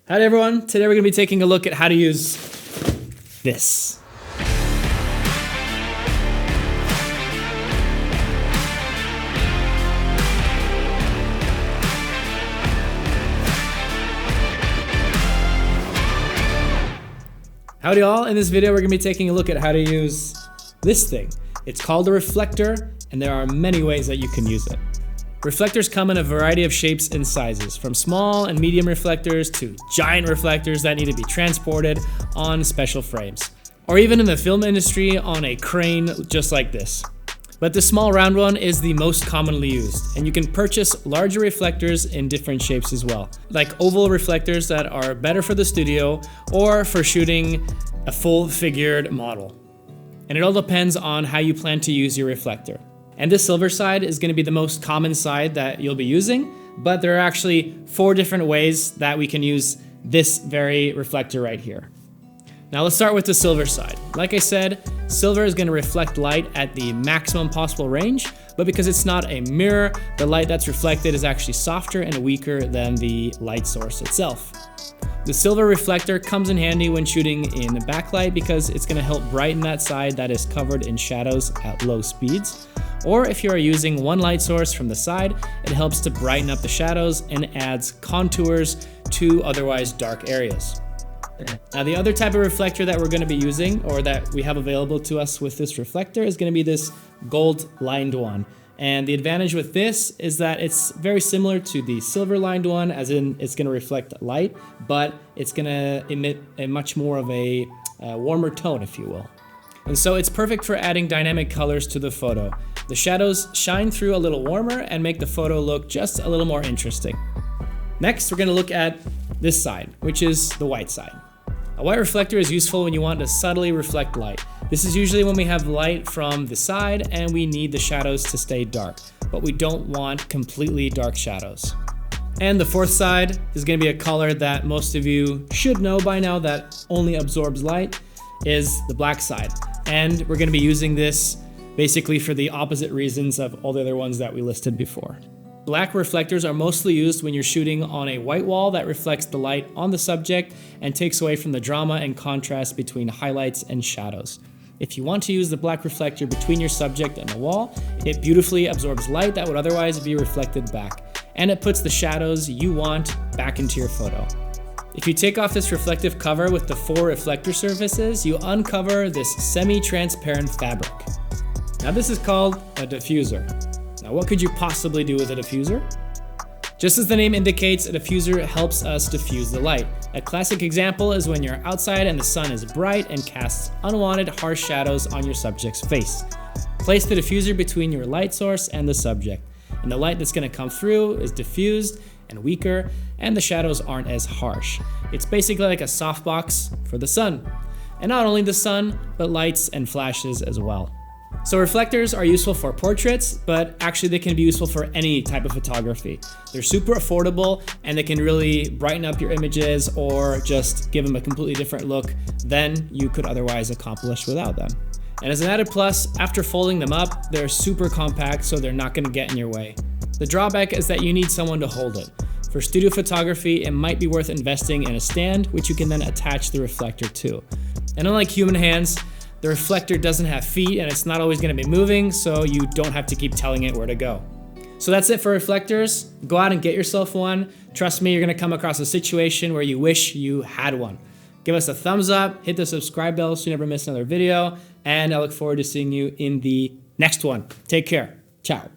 Hi everyone, today we're going to be taking a look at how to use this. Howdy all, in this video we're going to be taking a look at how to use this thing. It's called a reflector, and there are many ways that you can use it. Reflectors come in a variety of shapes and sizes, from small and medium reflectors to giant reflectors that need to be transported on special frames, or even in the film industry on a crane just like this. But the small round one is the most commonly used, and you can purchase larger reflectors in different shapes as well, like oval reflectors that are better for the studio or for shooting a full figured model. And it all depends on how you plan to use your reflector. And this silver side is going to be the most common side that you'll be using, but there are actually 4 different ways that we can use this very reflector right here. Now let's start with the silver side. Like I said, silver is going to reflect light at the maximum possible range, but because it's not a mirror, the light that's reflected is actually softer and weaker than the light source itself. The silver reflector comes in handy when shooting in backlight because it's going to help brighten that side that is covered in shadows at low speeds. Or if you are using one light source from the side, it helps to brighten up the shadows and adds contours to otherwise dark areas. Now the other type of reflector that we're going to be using, or that we have available to us with this reflector, is going to be this gold lined one. And the advantage with this is that it's very similar to the silver lined one, as in it's going to reflect light, but it's going to emit a much more of a warmer tone, if you will. And so it's perfect for adding dynamic colors to the photo. The shadows shine through a little warmer and make the photo look just a little more interesting. Next, we're going to look at this side, which is the white side. A white reflector is useful when you want to subtly reflect light. This is usually when we have light from the side and we need the shadows to stay dark, but we don't want completely dark shadows. And the fourth side is going to be a color that most of you should know by now that only absorbs light, is the black side. And we're going to be using this basically for the opposite reasons of all the other ones that we listed before. Black reflectors are mostly used when you're shooting on a white wall that reflects the light on the subject and takes away from the drama and contrast between highlights and shadows. If you want to use the black reflector between your subject and the wall, it beautifully absorbs light that would otherwise be reflected back, and it puts the shadows you want back into your photo. If you take off this reflective cover with the 4 reflector surfaces, you uncover this semi-transparent fabric. Now this is called a diffuser. Now what could you possibly do with a diffuser? Just as the name indicates, a diffuser helps us diffuse the light. A classic example is when you're outside and the sun is bright and casts unwanted harsh shadows on your subject's face. Place the diffuser between your light source and the subject, and the light that's going to come through is diffused and weaker, and the shadows aren't as harsh. It's basically like a softbox for the sun. And not only the sun, but lights and flashes as well. So reflectors are useful for portraits, but actually they can be useful for any type of photography. They're super affordable and they can really brighten up your images or just give them a completely different look than you could otherwise accomplish without them. And as an added plus, after folding them up, they're super compact, so they're not going to get in your way. The drawback is that you need someone to hold it. For studio photography, it might be worth investing in a stand, which you can then attach the reflector to. And unlike human hands, the reflector doesn't have feet and it's not always going to be moving, so you don't have to keep telling it where to go. So that's it for reflectors. Go out and get yourself one. Trust me, you're going to come across a situation where you wish you had one. Give us a thumbs up, hit the subscribe bell so you never miss another video, and I look forward to seeing you in the next one. Take care. Ciao.